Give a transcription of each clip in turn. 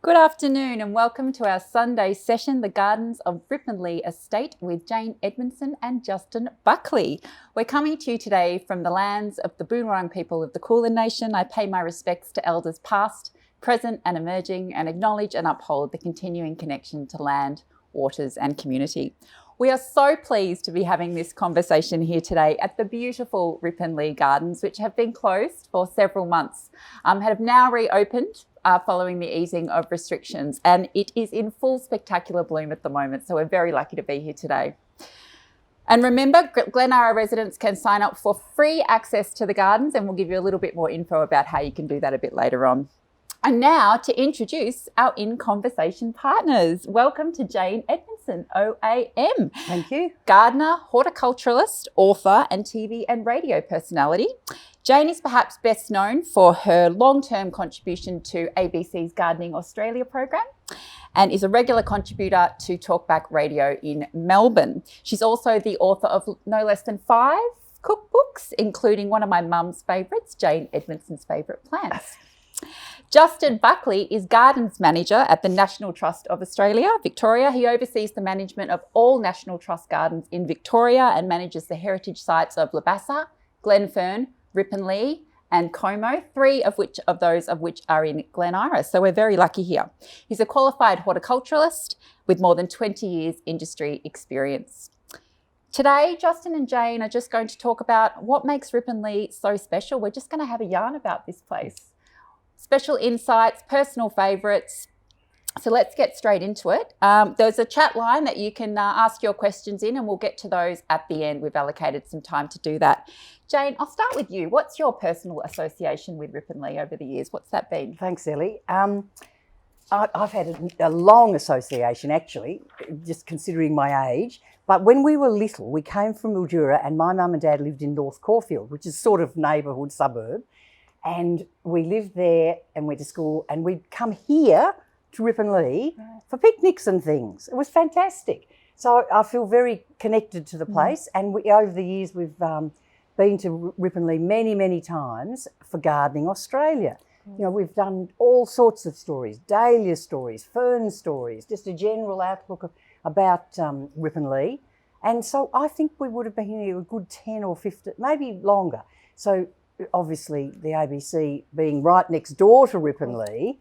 Good afternoon and welcome to our Sunday session, The Gardens of Ripponlea Estate with Jane Edmondson and Justin Buckley. We're coming to you today from the lands of the Boonwurrung people of the Kulin Nation. I pay my respects to elders past, present and emerging, and acknowledge and uphold the continuing connection to land, waters and community. We are so pleased to be having this conversation here today at the beautiful Ripponlea Gardens, which have been closed for several months, have now reopened following the easing of restrictions, and it is in full spectacular bloom at the moment, so we're very lucky to be here today. And remember, Glenara residents can sign up for free access to the gardens, and we'll give you a little bit more info about how you can do that a bit later on. And now to introduce our In Conversation partners. Welcome to Jane Edmondson, OAM. Thank you. Gardener, horticulturalist, author and TV and radio personality. Jane is perhaps best known for her long-term contribution to ABC's Gardening Australia program and is a regular contributor to Talkback Radio in Melbourne. She's also the author of no less than 5 cookbooks, including one of my mum's favourites, Jane Edmondson's Favourite Plants. Justin Buckley is Gardens Manager at the National Trust of Australia, Victoria. He oversees the management of all National Trust gardens in Victoria and manages the heritage sites of Labassa, Glenfern, Ripponlea and Como, 3 of those are in Glenara. So we're very lucky here. He's a qualified horticulturalist with more than 20 years industry experience. Today, Justin and Jane are just going to talk about what makes Ripponlea so special. We're just going to have a yarn about this place. Special insights, personal favourites. So let's get straight into it. There's a chat line that you can ask your questions in, and we'll get to those at the end. We've allocated some time to do that. Jane, I'll start with you. What's your personal association with Ripponlea over the years? What's that been? Thanks, Ellie. I've had a long association, actually, just considering my age. But when we were little, we came from Mildura, and my mum and dad lived in North Caulfield, which is sort of neighbourhood suburb. And we lived there and went to school, and we'd come here to Ripponlea for picnics and things. It was fantastic. So I feel very connected to the place. And over the years, we've been to Ripponlea many, many times for Gardening Australia. You know, we've done all sorts of stories, dahlia stories, fern stories, just a general outlook about Ripponlea. And so I think we would have been here a good 10 or 15, maybe longer. So obviously the ABC being right next door to Ripponlea,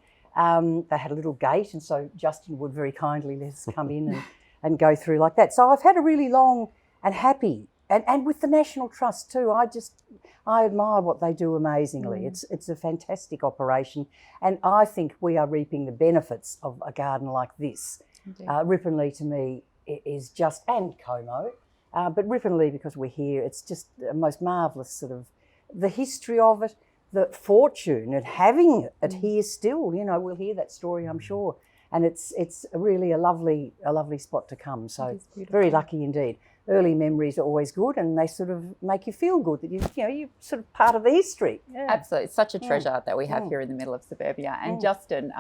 they had a little gate, and so Justin would very kindly let us come in and go through like that. So I've had a really long and happy, and with the National Trust too, I admire what they do amazingly. It's a fantastic operation, and I think we are reaping the benefits of a garden like this. Ripponlea to me is just, and Como, but Ripponlea because we're here, it's just the most marvellous sort of, the history of it, the fortune of having it here still. You know, we'll hear that story, I'm sure. And it's really a lovely spot to come. So very lucky indeed. Early memories are always good, and they sort of make you feel good that you're sort of part of the history. Yeah. Absolutely, it's such a treasure that we have here in the middle of suburbia. And Justin,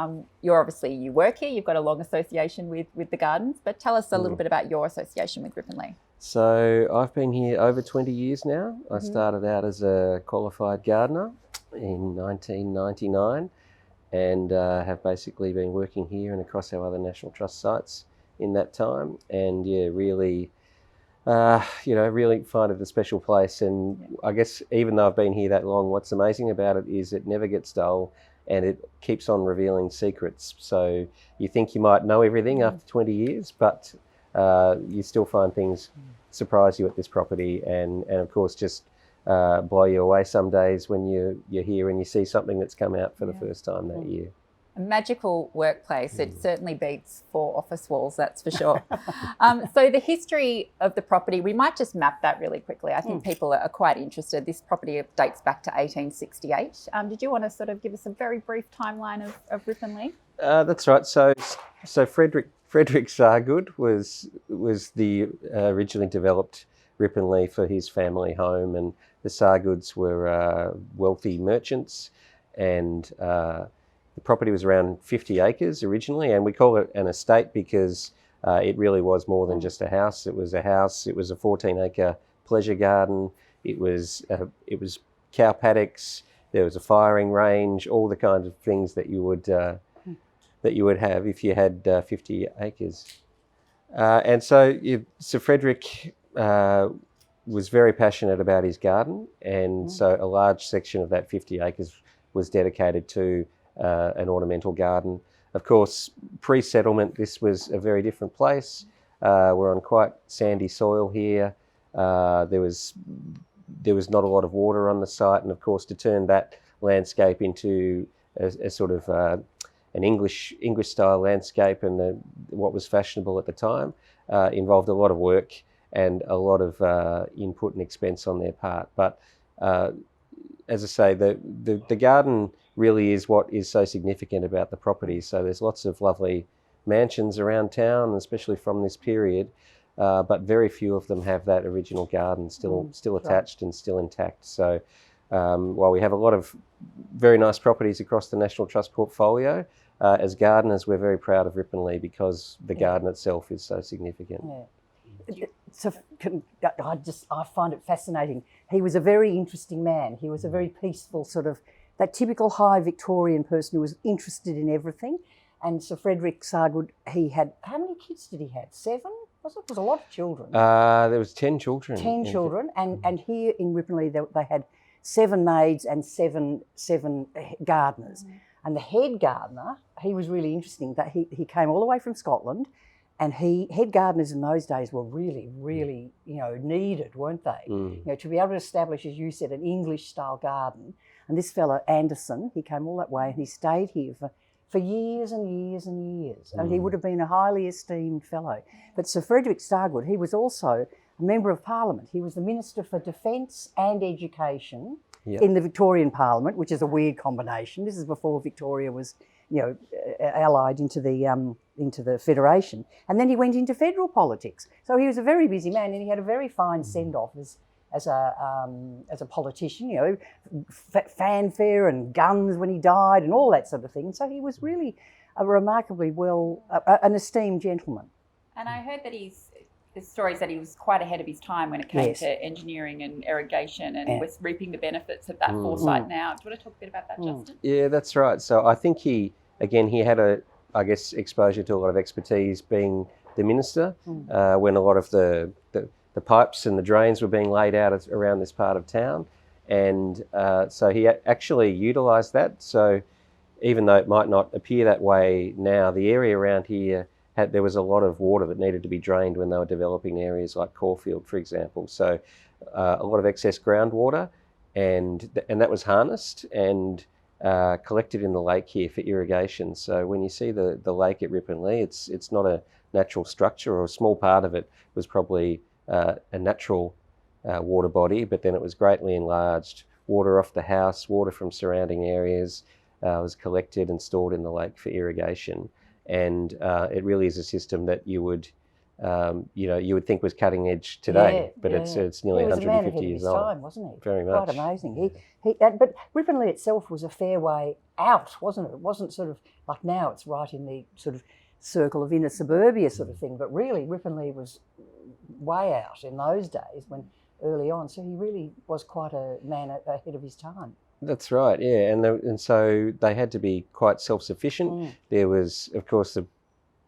you work here. You've got a long association with the gardens, but tell us a little bit about your association with Ripponlea. So I've been here over 20 years now. I started out as a qualified gardener in 1999 and have basically been working here and across our other National Trust sites in that time. And really find it a special place. And I guess even though I've been here that long, what's amazing about it is it never gets dull and it keeps on revealing secrets. So you think you might know everything after 20 years, but you still find things surprise you at this property, and of course just blow you away some days when you're here and you see something that's come out for the first time that year. A magical workplace. It certainly beats 4 office walls, that's for sure. So the history of the property, we might just map that really quickly. I think people are quite interested. This property dates back to 1868. Did you want to sort of give us a very brief timeline of Ripponlea? That's right. So Frederick Sargood was the originally developed Ripponlea for his family home, and the Sargoods were wealthy merchants, and the property was around 50 acres originally, and we call it an estate because it really was more than just a house. It was a 14-acre pleasure garden. It was cow paddocks. There was a firing range, all the kinds of things that you would that you would have if you had 50 acres. And so Sir Frederick was very passionate about his garden, and so a large section of that 50 acres was dedicated to an ornamental garden. Of course, pre-settlement, this was a very different place. We're on quite sandy soil here. There was not a lot of water on the site, and of course, to turn that landscape into a sort of an English style landscape, and what was fashionable at the time, involved a lot of work and a lot of input and expense on their part. But as I say, the garden really is what is so significant about the property. So there's lots of lovely mansions around town, especially from this period, but very few of them have that original garden still attached and still intact. So while we have a lot of very nice properties across the National Trust portfolio, as gardeners, we're very proud of Ripponlea because the garden itself is so significant. Yeah. So I find it fascinating. He was a very interesting man. He was a very peaceful sort of, that typical high Victorian person who was interested in everything. And Sir Frederick Sargood, he had, how many kids did he have? 7? Was it? It was a lot of children. There was 10 children. 10 children. And here in Ripponlea, they had 7 maids and seven gardeners. And the head gardener, he was really interesting. That he came all the way from Scotland, and head gardeners in those days were really, really, needed, weren't they? To be able to establish, as you said, an English-style garden. And this fellow, Anderson, he came all that way and he stayed here for years and years and years. And he would have been a highly esteemed fellow. But Sir Frederick Sargood, he was also a Member of Parliament. He was the Minister for Defence and Education in the Victorian Parliament, which is a weird combination. This is before Victoria was, allied into the Federation. And then he went into federal politics. So he was a very busy man, and he had a very fine send-off as a politician, fanfare and guns when he died and all that sort of thing. So he was really a remarkably an esteemed gentleman. And I heard that the stories that he was quite ahead of his time when it came to engineering and irrigation, and was reaping the benefits of that foresight now. Do you want to talk a bit about that, Justin? Yeah, that's right. So I think he had exposure to a lot of expertise being the minister when a lot of the pipes and the drains were being laid out around this part of town. And so he actually utilised that. So even though it might not appear that way now, the area around here, there was a lot of water that needed to be drained when they were developing areas like Caulfield, for example. So a lot of excess groundwater, and that was harnessed and collected in the lake here for irrigation. So when you see the lake at Ripponlea, it's not a natural structure, or a small part of it was probably a natural water body, but then it was greatly enlarged. Water off the house, water from surrounding areas was collected and stored in the lake for irrigation. And it really is a system that you would think was cutting edge today, but it's nearly 150 years old. Time, wasn't he? Very much. Quite amazing. But Ripponlea itself was a fair way out, wasn't it? It wasn't sort of like now it's right in the sort of circle of inner suburbia sort of thing, but really Ripponlea was way out in those days early on. So he really was quite a man ahead of his time. That's right, yeah, and so they had to be quite self-sufficient. There was, of course, a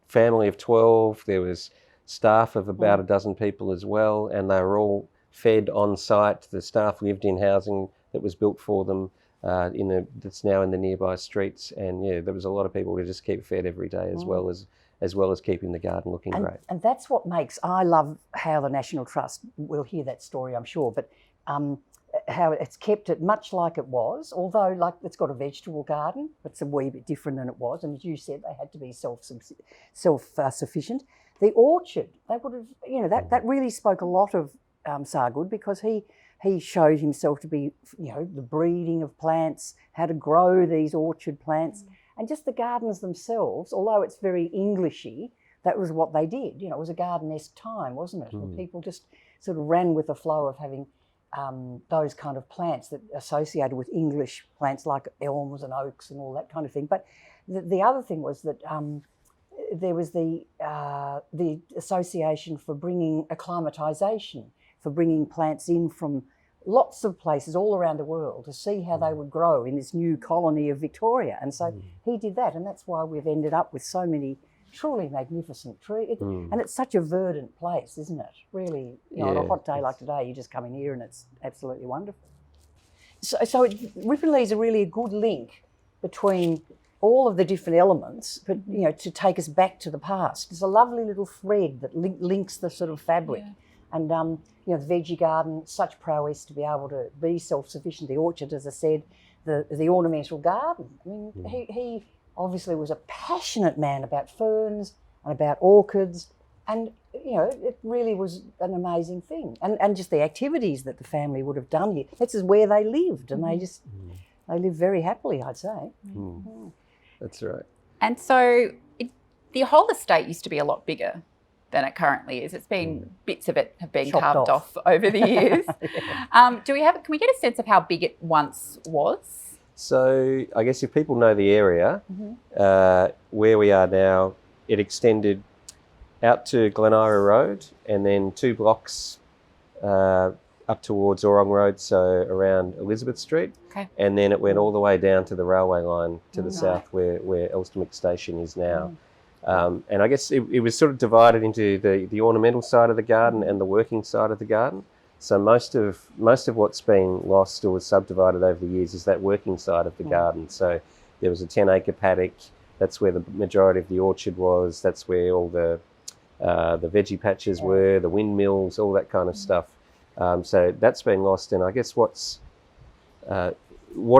family of 12. There was staff of about a dozen people as well, and they were all fed on site. The staff lived in housing that was built for them that's now in the nearby streets, and there was a lot of people to just keep fed every day, as well as keeping the garden looking great. And that's what I love how the National Trust, we'll hear that story, I'm sure, but how it's kept it much like it was, although it's got a vegetable garden, but it's a wee bit different than it was. And as you said, they had to be self-sufficient. The orchard, they would have, that really spoke a lot of Sargood, because he showed himself to be, the breeding of plants, how to grow these orchard plants, and just the gardens themselves, although it's very Englishy, that was what they did. It was a garden-esque time, wasn't it? And people just sort of ran with the flow of having those kind of plants that associated with English plants like elms and oaks and all that kind of thing. But the other thing was that there was the association for bringing acclimatisation, for bringing plants in from lots of places all around the world to see how they would grow in this new colony of Victoria. And so he did that, and that's why we've ended up with so many truly magnificent trees. And it's such a verdant place, isn't it? Really, on a hot day like today, you just come in here and it's absolutely wonderful. So Ripponlea is really a good link between all of the different elements, but to take us back to the past. It's a lovely little thread that links the sort of fabric. Yeah. And the veggie garden, such prowess to be able to be self-sufficient. The orchard, as I said, the ornamental garden. I mean, he obviously was a passionate man about ferns and about orchids, and it really was an amazing thing. And just the activities that the family would have done here. This is where they lived, and they lived very happily, I'd say. That's right. And so the whole estate used to be a lot bigger than it currently is. It's been bits of it have been carved off over the years. Can we get a sense of how big it once was? So I guess if people know the area, where we are now, it extended out to Glen Ira Road and then 2 blocks up towards Orong Road, so around Elizabeth Street. Okay. And then it went all the way down to the railway line to the south where Elsternwick Station is now. And I guess it was sort of divided into the ornamental side of the garden and the working side of the garden. So most of what's been lost or was subdivided over the years is that working side of the garden. So there was a 10-acre paddock. That's where the majority of the orchard was. That's where all the veggie patches were, the windmills, all that kind of stuff. So that's been lost. And I guess what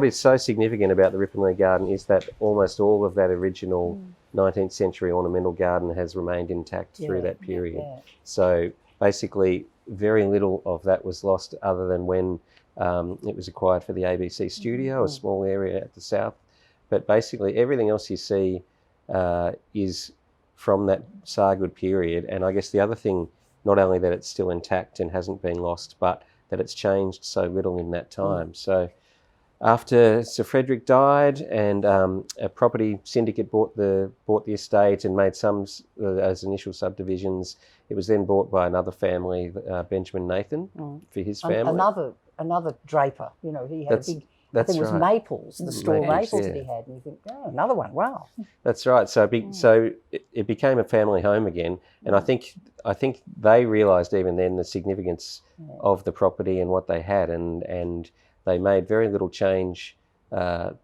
is so significant about the Ripponlea garden is that almost all of that original 19th century ornamental garden has remained intact through that period. So basically very little of that was lost other than when it was acquired for the ABC studio, a small area at the south. But basically everything else you see is from that Sargood period. And I guess the other thing, not only that it's still intact and hasn't been lost, but that it's changed so little in that time. So after Sir Frederick died and a property syndicate bought the estate and made some as initial subdivisions, it was then bought by another family, Benjamin Nathan, for his family. Another draper, he had a big, I think it was maples, the store maples that he had, and you think, another one, wow. That's right. So it became a family home again, and I think they realised even then the significance of the property and what they had, and they made very little change to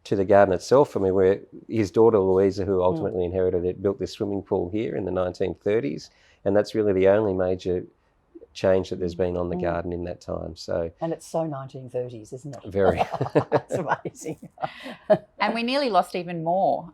the garden itself. I mean, where his daughter Louisa, who ultimately inherited it, built this swimming pool here in the 1930s, and that's really the only major change that there's been on the garden in that time. So, and it's so 1930s, isn't it? Very. It's amazing. And we nearly lost even more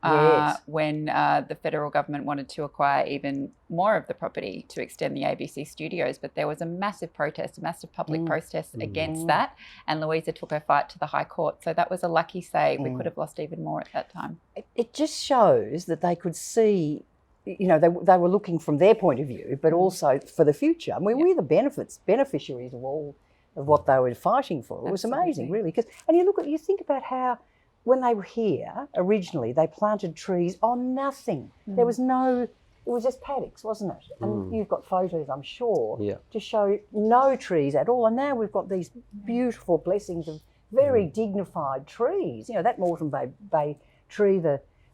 when the federal government wanted to acquire even more of the property to extend the ABC studios, but there was a massive protest, a massive public protest against that, and Louisa took her fight to the High Court. So that was a lucky save. We could have lost even more at that time. It just shows that they could see, they were looking from their point of view, but also for the future. I mean, we're the beneficiaries of all of what they were fighting for. It was amazing, really. And you think about how, when they were here originally, they planted trees on nothing. There was it was just paddocks, wasn't it? And you've got photos, I'm sure, to show no trees at all. And now we've got these beautiful blessings of very dignified trees. That Moreton Bay tree,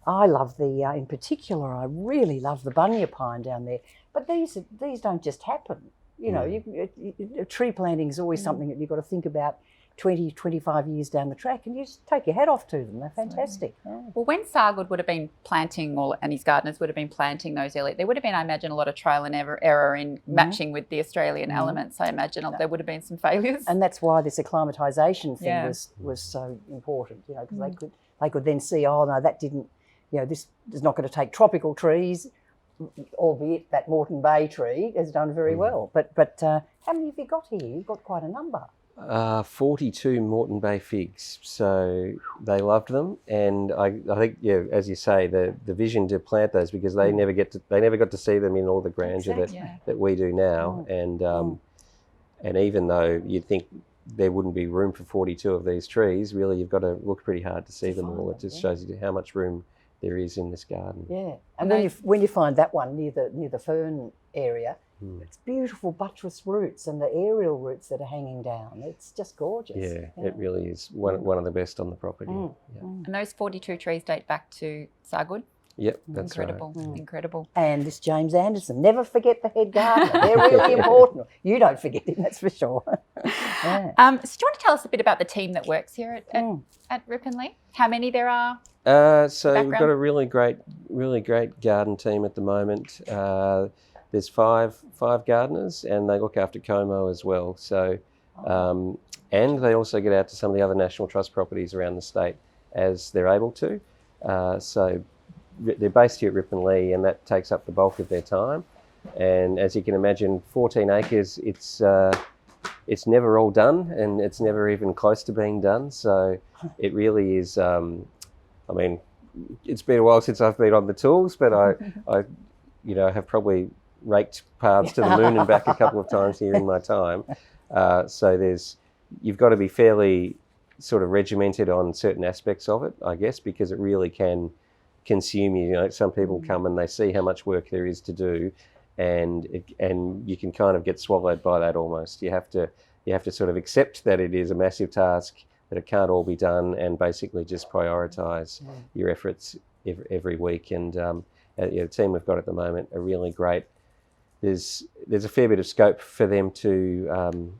I love in particular, I really love the bunya pine down there. But these don't just happen. Tree planting is always something that you've got to think about 20, 25 years down the track, and you just take your hat off to them. They're fantastic. Well, when Sargood would have been planting, and his gardeners would have been planting those early, there would have been, I imagine, a lot of trial and error in matching with the Australian elements. I imagine there would have been some failures. And that's why this acclimatisation thing was so important, because they could then see, oh no, that didn't, this is not going to take tropical trees, albeit that Moreton Bay tree has done very well. But how many have you got here? You've got quite a number. 42 Moreton Bay figs. So they loved them, and I think, as you say, the vision to plant those, because they never got to see them in all the grandeur that we do now. And even though you'd think there wouldn't be room for 42 of these trees, really you've got to look pretty hard to see them all. It just shows you how much room there is in this garden. Yeah, and when you find that one near the fern area, It's beautiful buttress roots and the aerial roots that are hanging down. It's just gorgeous. Yeah, it really is one of the best on the property. Yeah. And those 42 trees date back to Sargood. Yep, that's Incredible, right. incredible. And this James Anderson, never forget the head gardener. They're really important. You don't forget him, that's for sure. Yeah. So do you want to tell us a bit about the team that works here at Ripponlea? How many there are? So we've got a really great garden team at the moment. There's five gardeners, and they look after Como as well. So, and they also get out to some of the other National Trust properties around the state as they're able to. So they're based here at Ripponlea, and that takes up the bulk of their time. And as you can imagine, 14 acres, it's never all done, and it's never even close to being done. So it really is. I mean, it's been a while since I've been on the tools, but I have probably raked paths to the moon and back a couple of times here in my time. So you've got to be fairly sort of regimented on certain aspects of it, I guess, because it really can consume you. You know, some people come and they see how much work there is to do, and you can kind of get swallowed by that almost. You have to sort of accept that it is a massive task, that it can't all be done, and basically just prioritise your efforts every week. And the team we've got at the moment are really great. There's a fair bit of scope for them to,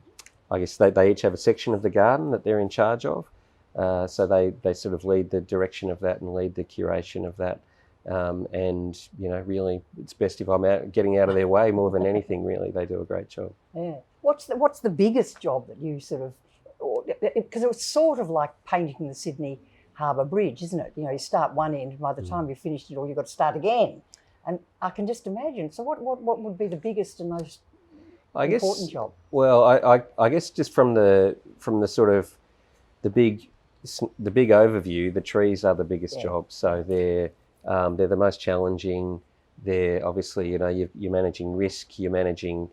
I guess they each have a section of the garden that they're in charge of. So they sort of lead the direction of that and lead the curation of that. And, really it's best if I'm getting out of their way more than anything, really. They do a great job. Yeah. What's the biggest job that you sort of, because it was sort of like painting the Sydney Harbour Bridge, isn't it? You start one end, and by the time you've finished it all, you've got to start again. And I can just imagine. So what would be the biggest and most important job? Well, I guess just from the sort of the big overview, the trees are the biggest job. So they're the most challenging. They're obviously, you're managing risk, you're managing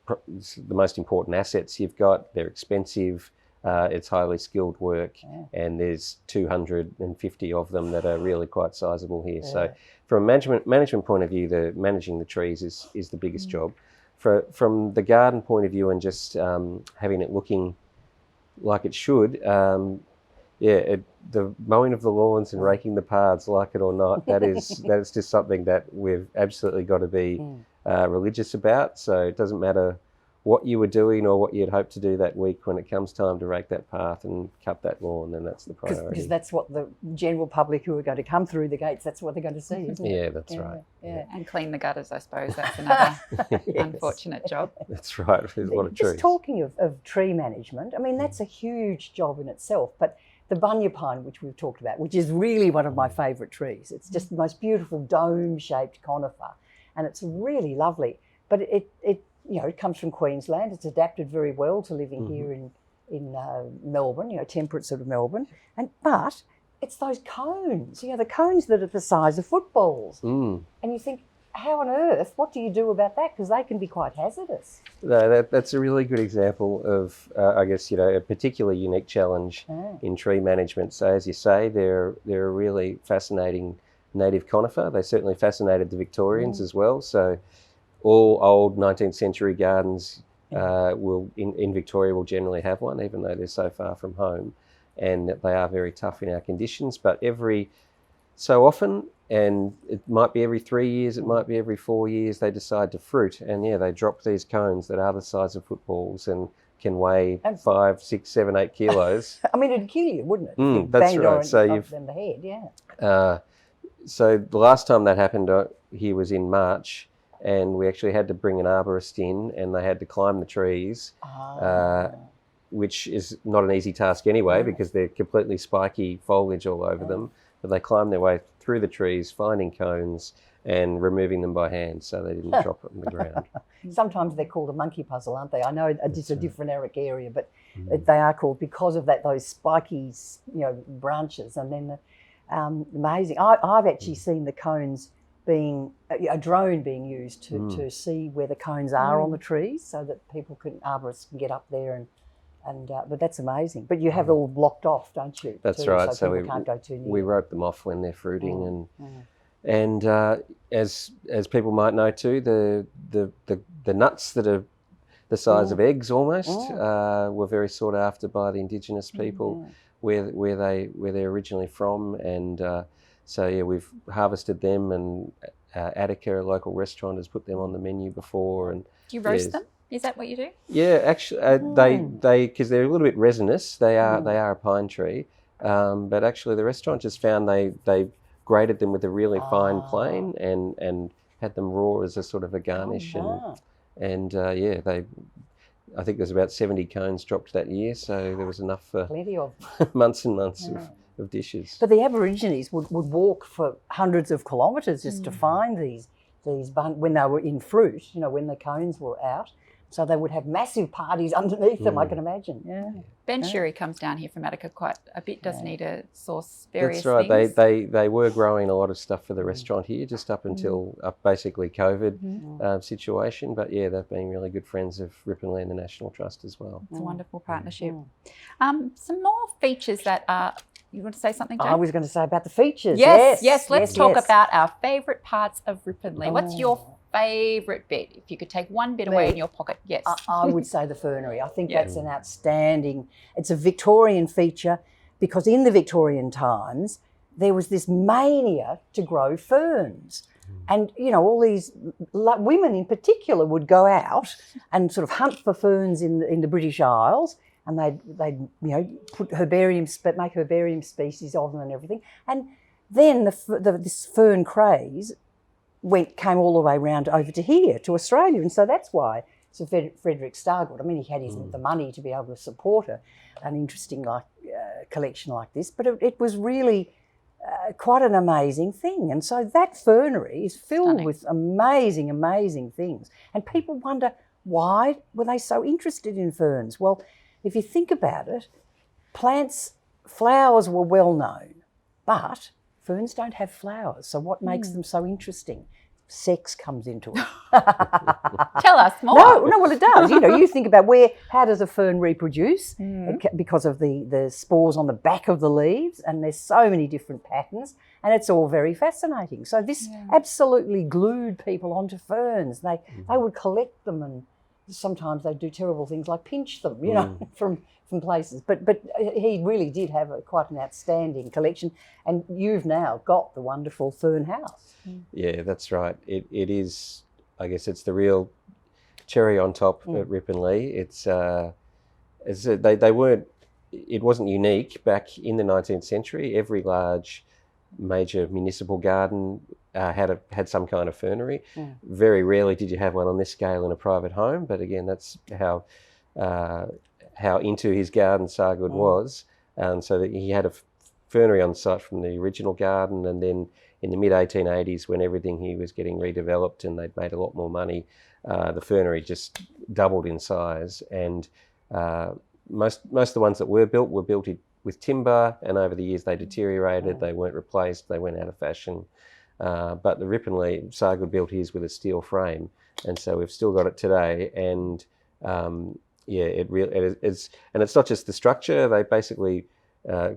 the most important assets you've got. They're expensive. It's highly skilled work, and there's 250 of them that are really quite sizable here. Yeah. So from a management point of view, managing the trees is the biggest job. From the garden point of view, and just having it looking like it should, the mowing of the lawns and raking the paths, like it or not, that is just something that we've absolutely got to be religious about. So it doesn't matter what you were doing or what you'd hoped to do that week. When it comes time to rake that path and cut that lawn, then that's the priority. Because that's what the general public who are going to come through the gates, that's what they're going to see, isn't it? Yeah, that's right. Yeah. And clean the gutters, I suppose. That's another unfortunate job. That's right. There's a lot of trees. Just talking of tree management, I mean, that's a huge job in itself. But the bunya pine, which we've talked about, which is really one of my favourite trees. It's just the most beautiful dome-shaped conifer, and it's really lovely. But it comes from Queensland. It's adapted very well to living here in Melbourne, temperate sort of Melbourne. But it's those cones, the cones that are the size of footballs. And you think, how on earth, what do you do about that? Because they can be quite hazardous. No, that's a really good example of, I guess, a particularly unique challenge in tree management. So as you say, they're a really fascinating native conifer. They certainly fascinated the Victorians as well. So all old 19th century gardens in Victoria will generally have one, even though they're so far from home, and that they are very tough in our conditions. But every so often, and it might be every 3 years, it might be every 4 years, they decide to fruit, and they drop these cones that are the size of footballs and can weigh 5, 6, 7, 8 kilos. I mean, it'd kill you, wouldn't it? That's right. So them the head, so the last time that happened here was in March, and we actually had to bring an arborist in, and they had to climb the trees, which is not an easy task anyway, because they're completely spiky foliage all over them. But they climbed their way through the trees, finding cones and removing them by hand so they didn't drop it on the ground. Sometimes they're called a monkey puzzle, aren't they? I know it's a different Eric area, but they are called because of those spiky, branches. And then amazing. I've actually seen the cones being a drone being used to see where the cones are on the trees, so that arborists can get up there but that's amazing. But you have it all blocked off, don't you? That's right. So people can't go too near. We rope them off when they're fruiting, And as people might know too, the nuts that are the size of eggs almost were very sought after by the indigenous people where they're originally from, and so yeah, we've harvested them, and Attica, a local restaurant, has put them on the menu before. And do you roast them? Is that what you do? Yeah, actually, they because they're a little bit resinous. They are a pine tree, but actually the restaurant just found they grated them with a really fine plane and had them raw as a sort of a garnish, and I think there's about 70 cones dropped that year, so there was enough for plenty of months and months of dishes. But the Aborigines would walk for hundreds of kilometres just to find these when they were in fruit, when the cones were out. So they would have massive parties underneath them, I can imagine. Yeah. Ben Shirley comes down here from Attica quite a bit, doesn't he, to source various things? That's right. They were growing a lot of stuff for the restaurant here just up until basically COVID situation. But yeah, they've been really good friends of Ripponlea and the National Trust as well. It's a wonderful partnership. Some more features that are... You want to say something, Jane? I was going to say about the features. Yes. Let's talk about our favourite parts of Ripponlea. What's your favourite bit? If you could take one bit away in your pocket, yes. I would say the fernery. I think that's an outstanding... It's a Victorian feature because in the Victorian times, there was this mania to grow ferns. And, all these women in particular would go out and sort of hunt for ferns in the British Isles, and they'd put make herbarium species of them and everything. And then this fern craze came all the way around over to here, to Australia. And so that's why Sir Frederick Stargood, I mean, he had the money to be able to support an interesting collection like this, but it was really quite an amazing thing. And so that fernery is filled with amazing, amazing things. And people wonder, why were they so interested in ferns? Well, if you think about it, flowers were well known, but ferns don't have flowers. So what makes them so interesting? Sex comes into it. Tell us more. No, well, it does. You think about how does a fern reproduce? Because of the spores on the back of the leaves, and there's so many different patterns, and it's all very fascinating. So this absolutely glued people onto ferns. They would collect them, and sometimes they do terrible things like pinch them, from places. But he really did have quite an outstanding collection, and you've now got the wonderful fern house. Yeah, that's right. It is. I guess it's the real cherry on top at Ripponlea. They weren't. It wasn't unique back in the 19th century. Every large major municipal garden had some kind of fernery. Very rarely did you have one on this scale in a private home, but again, that's how into his garden Stargood was, so that he had a fernery on site from the original garden, and then in the mid-1880s, when everything here was getting redeveloped and they'd made a lot more money, the fernery just doubled in size, and most of the ones that were built with timber, and over the years they deteriorated, they weren't replaced, they went out of fashion. But the Ripponlea, Stargood built his with a steel frame, and so we've still got it today. And it is, and it's not just the structure. They basically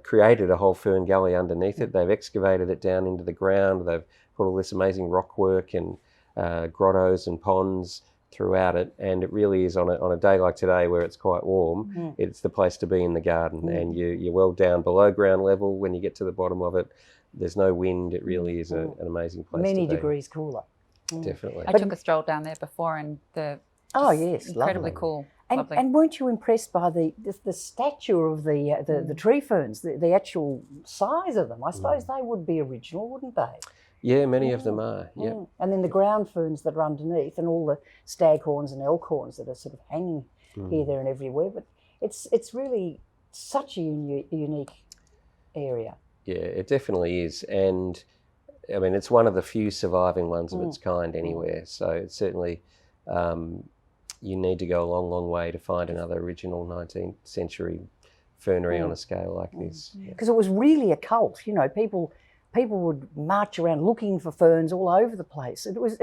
created a whole fern gully underneath it. They've excavated it down into the ground. They've put all this amazing rock work and grottos and ponds throughout it, and it really is on a day like today where it's quite warm, it's the place to be in the garden, and you're well down below ground level when you get to the bottom of it. There's no wind. It really is an amazing place. Many to be. degrees cooler. Definitely. I took a stroll down there before, and incredibly cool. And weren't you impressed by the stature of the tree ferns, the actual size of them? I suppose they would be original, wouldn't they? Yeah, many of them are. Yeah. And then the ground ferns that are underneath, and all the staghorns and elkhorns that are sort of hanging here, there, and everywhere. But it's really such a unique area. Yeah, it definitely is, and I mean it's one of the few surviving ones of its kind anywhere. So it's certainly. You need to go a long, long way to find another original 19th century fernery on a scale like this. Because it was really a cult. People would march around looking for ferns all over the place. It was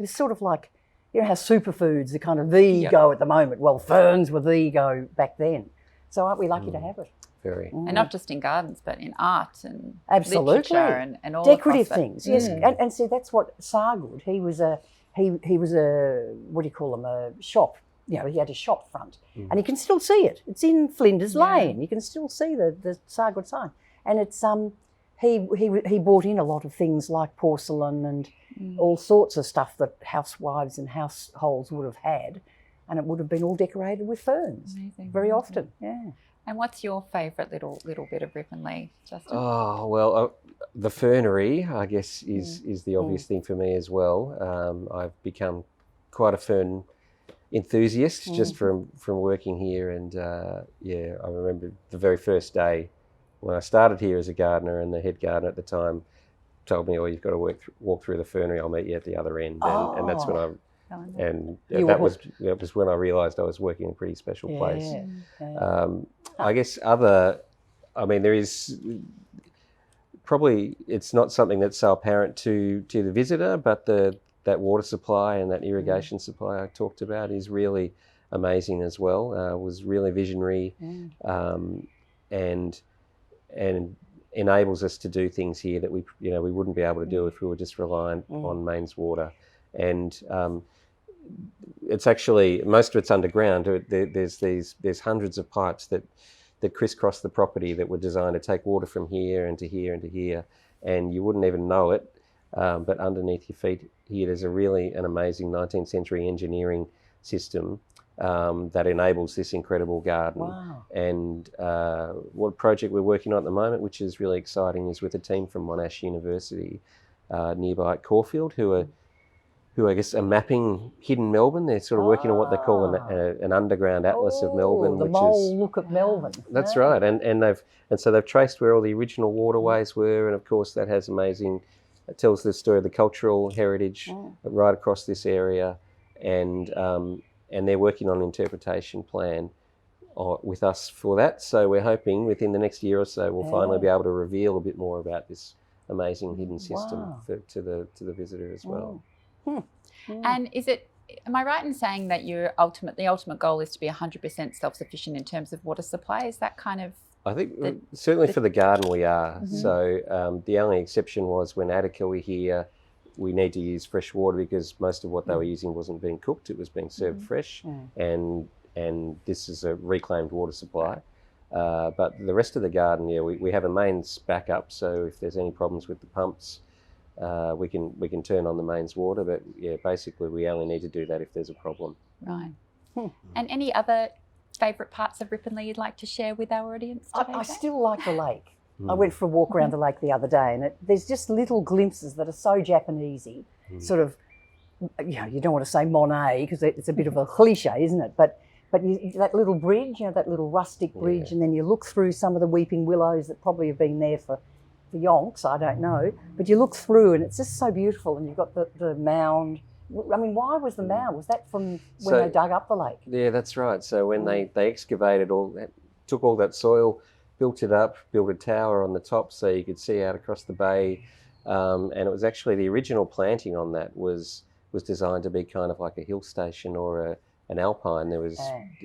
sort of like, how superfoods are kind of the go at the moment. Well, ferns were the go back then. So aren't we lucky to have it? very. And not just in gardens, but in art and Absolutely. literature and all decorative across it. things. Yes, and see that's what Sargood. He was a what do you call them? A shop. You know, he had a shop front, and you can still see it. It's in Flinders Lane. You can still see the Sargood sign, and it's he brought in a lot of things like porcelain and all sorts of stuff that housewives and households would have had, and it would have been all decorated with ferns. Very often. Yeah. And what's your favourite little bit of Ripponlea, Justin? Oh, well, the fernery, I guess, is the obvious thing for me as well. I've become quite a fern enthusiast just from working here. And I remember the very first day when I started here as a gardener, and the head gardener at the time told me, "Oh, you've got to walk through the fernery. I'll meet you at the other end." And that's when that was when I realised I was working in a pretty special place. I guess there is probably, it's not something that's so apparent to the visitor, but that water supply and that irrigation supply I talked about is really amazing as well. Was really visionary, and enables us to do things here that we wouldn't be able to do if we were just reliant on mains water. And it's actually, most of it's underground. There's hundreds of pipes that crisscross the property that were designed to take water from here and to here and to here, and you wouldn't even know it. But underneath your feet here, there's an amazing 19th century engineering system that enables this incredible garden. Wow. And what project we're working on at the moment, which is really exciting, is with a team from Monash University nearby at Caulfield, who I guess are mapping hidden Melbourne. They're sort of working on what they call an underground atlas of Melbourne, the mole look at Melbourne. That's right, and so they've traced where all the original waterways were, and of course that has it tells the story of the cultural heritage right across this area, and they're working on an interpretation plan with us for that. So we're hoping within the next year or so we'll finally be able to reveal a bit more about this amazing hidden system to the visitor as well. And am I right in saying that the ultimate goal is to be 100% self-sufficient in terms of water supply? Is that kind of... I think certainly for the garden we are. So the only exception was when Attica were here, we need to use fresh water because most of what they were using wasn't being cooked, it was being served fresh, and this is a reclaimed water supply. But the rest of the garden, we have a mains backup, so if there's any problems with the pumps, we can turn on the mains water, but basically we only need to do that if there's a problem. Right. And any other favourite parts of Ripponlea you'd like to share with our audience today? I still like the lake. I went for a walk around the lake the other day, and there's just little glimpses that are so Japanesey, sort of, you don't want to say Monet because it's a bit of a cliche, isn't it? But that little bridge, that little rustic bridge, and then you look through some of the weeping willows that probably have been there for yonks, I don't know, but you look through and it's just so beautiful, and you've got the mound. I mean, why was the mound? Was that from when they dug up the lake? Yeah, that's right. So when they excavated took all that soil, built it up, built a tower on the top so you could see out across the bay, and it was actually the original planting on that was designed to be kind of like a hill station or an alpine. It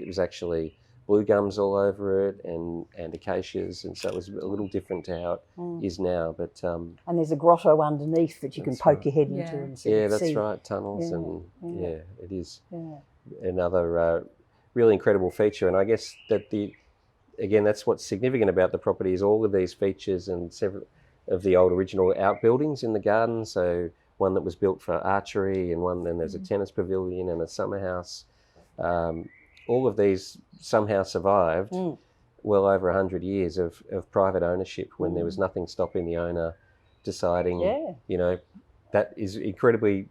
was actually blue gums all over it and acacias, and so it was a little different to how it is now. But and there's a grotto underneath that you can poke your head into and see. Yeah, that's right, tunnels, and it is another really incredible feature. And I guess that again, that's what's significant about the property is all of these features and several of the old original outbuildings in the garden. So one that was built for archery, and then there's a tennis pavilion and a summer house. All of these somehow survived well over 100 years of private ownership when there was nothing stopping the owner deciding, that is incredibly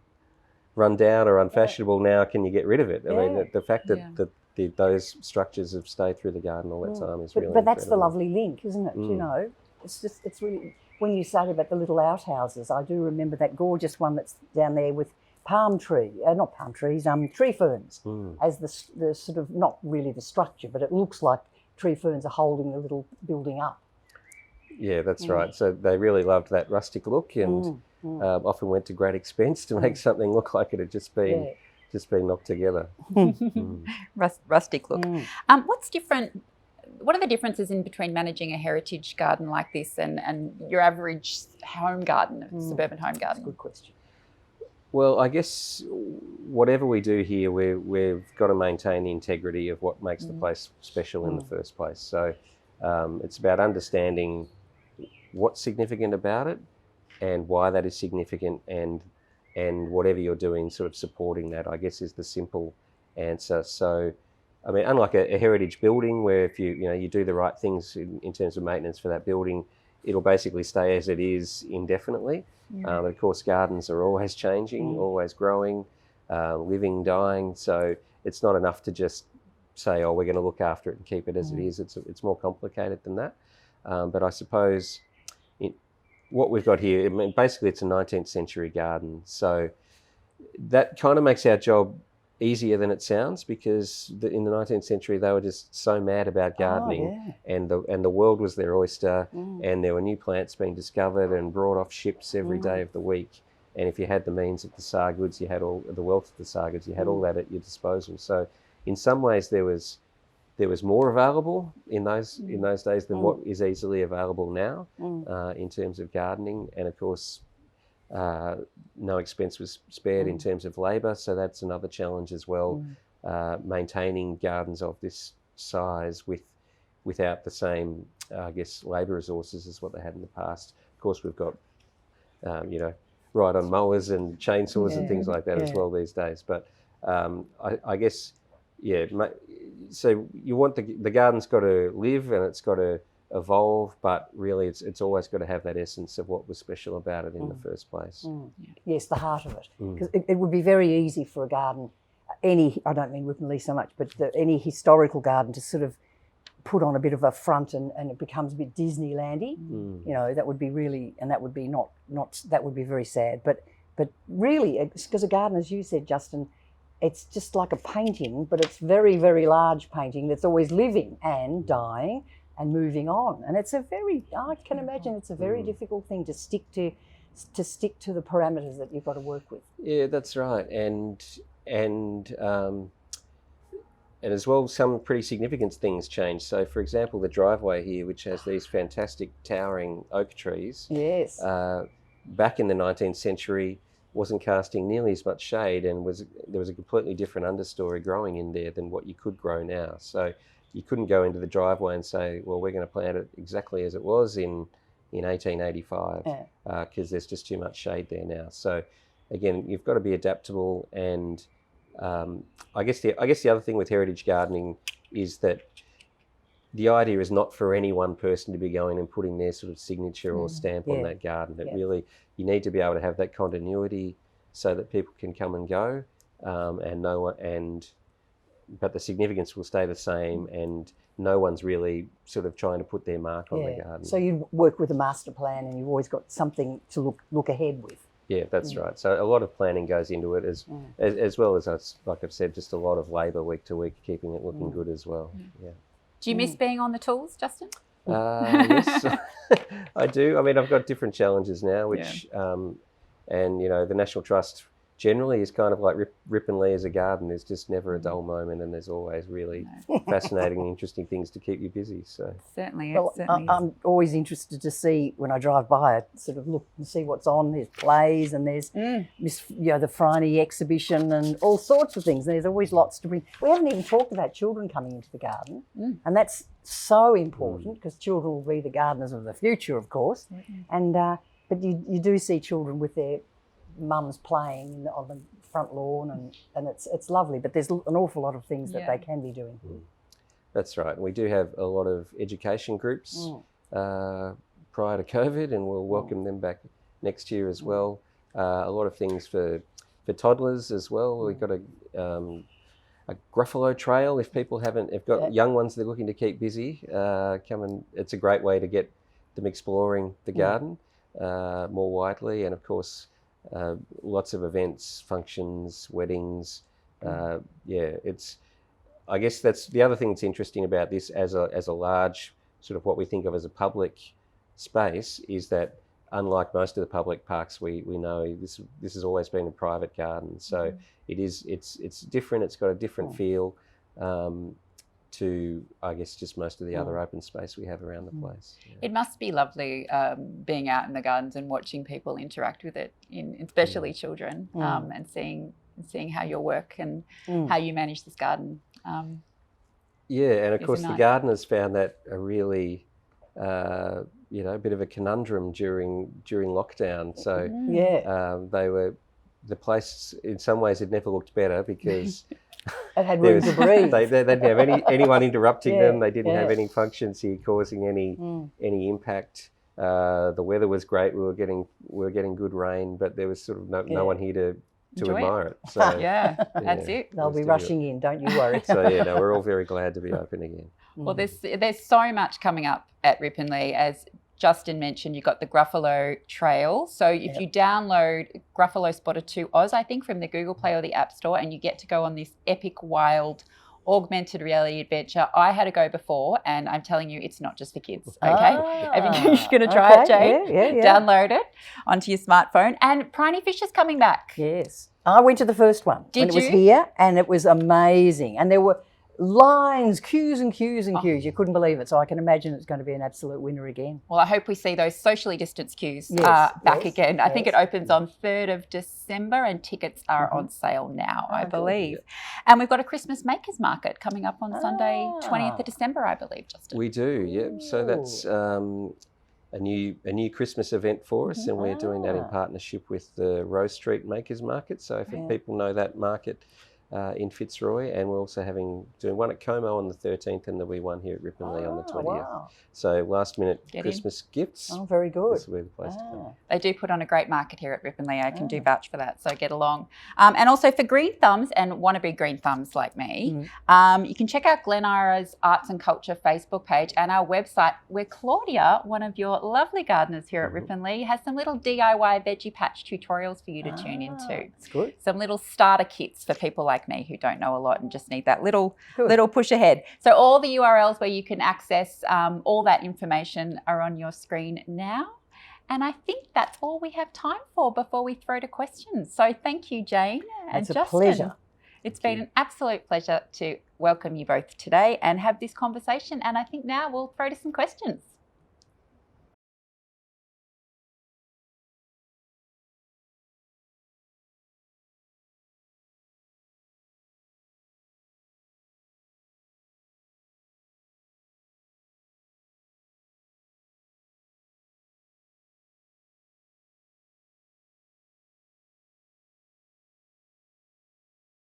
run down or unfashionable now, can you get rid of it? I mean, the fact that those structures have stayed through the garden all that time is really incredible. But that's the lovely link, isn't it? It's really, when you say about the little outhouses, I do remember that gorgeous one that's down there with tree ferns as the sort of, not really the structure, but it looks like tree ferns are holding the little building up. Yeah, that's right. So they really loved that rustic look, and often went to great expense to make something look like it had just been knocked together. Rustic look. What's different what are the differences in between managing a heritage garden like this and your average home garden, suburban home garden? Good question. Well, I guess whatever we do here, we've got to maintain the integrity of what makes the place special in the first place. So it's about understanding what's significant about it and why that is significant, and whatever you're doing, sort of supporting that, I guess, is the simple answer. So, I mean, unlike a heritage building where if you do the right things in terms of maintenance for that building, it'll basically stay as it is indefinitely. Of course, gardens are always changing, always growing, living, dying. So it's not enough to just say, oh, we're going to look after it and keep it as it is. It's more complicated than that. But I suppose what we've got here, I mean, basically it's a 19th century garden. So that kind of makes our job easier than it sounds, because in the 19th century they were just so mad about gardening, and the world was their oyster, and there were new plants being discovered and brought off ships every day of the week. And if you had the means at the Tsar Goods, you had all the wealth of the Tsar Goods, you had all that at your disposal. So in some ways there was more available in those days than what is easily available now in terms of gardening. And of course, no expense was spared in terms of labour, so that's another challenge as well. Maintaining gardens of this size without the same, I guess, labour resources as what they had in the past. Of course, we've got ride-on mowers and chainsaws and things like that as well these days. But I guess, so you want the garden's got to live and it's got to evolve, but really it's always got to have that essence of what was special about it in the first place. Yes, the heart of it. Because it would be very easy for a garden, I don't mean Ripponlea so much, but any historical garden to sort of put on a bit of a front and it becomes a bit Disneylandy. That would be really, and that would be not that would be very sad. But really, because a garden, as you said, Justin, it's just like a painting, but it's very, very large painting that's always living and dying and moving on. And it's I can imagine it's a very difficult thing to stick to the parameters that you've got to work with. Yeah, that's right. And as well, some pretty significant things change. So, for example, the driveway here, which has these fantastic towering oak trees, yes, back in the 19th century, wasn't casting nearly as much shade, and there was a completely different understory growing in there than what you could grow now. So you couldn't go into the driveway and say, well, we're going to plant it exactly as it was in 1885, because there's just too much shade there now. So again, you've got to be adaptable. And I guess the other thing with heritage gardening is that the idea is not for any one person to be going and putting their sort of signature or stamp on that garden. It really, you need to be able to have that continuity so that people can come and go, but the significance will stay the same, and no one's really sort of trying to put their mark on the garden. So you work with a master plan, and you've always got something to look ahead with. Yeah, that's right. So a lot of planning goes into it, as well as, like I've said, just a lot of labour week to week, keeping it looking good as well. Yeah. Do you miss being on the tools, Justin? Yes, I do. I mean, I've got different challenges now, which, and the National Trust generally is kind of like Ripponlea as a garden. There's just never a dull moment, and there's always really fascinating and interesting things to keep you busy. So certainly, I'm always interested to see, when I drive by, I sort of look and see what's on. There's plays, and there's the Friday exhibition and all sorts of things. There's always lots to bring. We haven't even talked about children coming into the garden, and that's so important, because children will be the gardeners of the future, of course. And but you do see children with their mums playing on the front lawn, and it's lovely, but there's an awful lot of things that they can be doing. That's right. We do have a lot of education groups prior to COVID, and we'll welcome them back next year as well. A lot of things for toddlers as well. We've got a Gruffalo trail. If people have got young ones they're looking to keep busy, it's a great way to get them exploring the garden more widely. And of course, lots of events, functions, weddings. I guess that's the other thing that's interesting about this as a large sort of what we think of as a public space, is that unlike most of the public parks we know, this has always been a private garden. So it's different. It's got a different feel, to, I guess, just most of the other open space we have around the place. Yeah. It must be lovely being out in the gardens and watching people interact with it, especially children, and seeing how your work and how you manage this garden. Yeah, and of course the nice. gardeners found that a really, a bit of a conundrum during lockdown. So the place in some ways had never looked better because it had room to breathe. They didn't have anyone interrupting them. They didn't have any functions here causing any impact. The weather was great. We were getting good rain, but there was sort of no one here to admire it. So that's it. They'll be rushing in, don't you worry. So we're all very glad to be open again. Well, there's so much coming up at Ripponlea. As Justin mentioned, you've got the Gruffalo Trail. So if you download Gruffalo Spotter 2 Oz, I think, from the Google Play or the App Store, and you get to go on this epic, wild, augmented reality adventure. I had to go before, and I'm telling you, it's not just for kids, okay? If you're going to try it, Jane, download it onto your smartphone. And Priney Fish is coming back. Yes. I went to the first one when it was here, and it was amazing. And there were lines, queues and queues and queues. You couldn't believe it. So I can imagine it's going to be an absolute winner again. Well, I hope we see those socially distanced queues back again. I think it opens on 3rd of December and tickets are on sale now, I believe. And we've got a Christmas Makers Market coming up on Sunday, 20th of December, I believe, Justin. We do, yeah. So that's a new Christmas event for us, and we're doing that in partnership with the Rose Street Makers Market. So if people know that market, in Fitzroy, and we're also doing one at Como on the 13th, and there'll be one here at Ripponlea on the 20th. Wow. So last minute Christmas gifts. Oh, very good. This will be the place to come. They do put on a great market here at Ripponlea. I can do vouch for that, so get along. And also for green thumbs and wannabe green thumbs like me, you can check out Glen Ira's Arts and Culture Facebook page and our website, where Claudia, one of your lovely gardeners here at Ripponlea, has some little DIY veggie patch tutorials for you to tune into. That's good. Some little starter kits for people like me who don't know a lot and just need that little push ahead. So all the URLs where you can access all that information are on your screen now. And I think that's all we have time for before we throw to questions. So thank you, Jane and Justin. It's a pleasure. It's been an absolute pleasure to welcome you both today and have this conversation. And I think now we'll throw to some questions.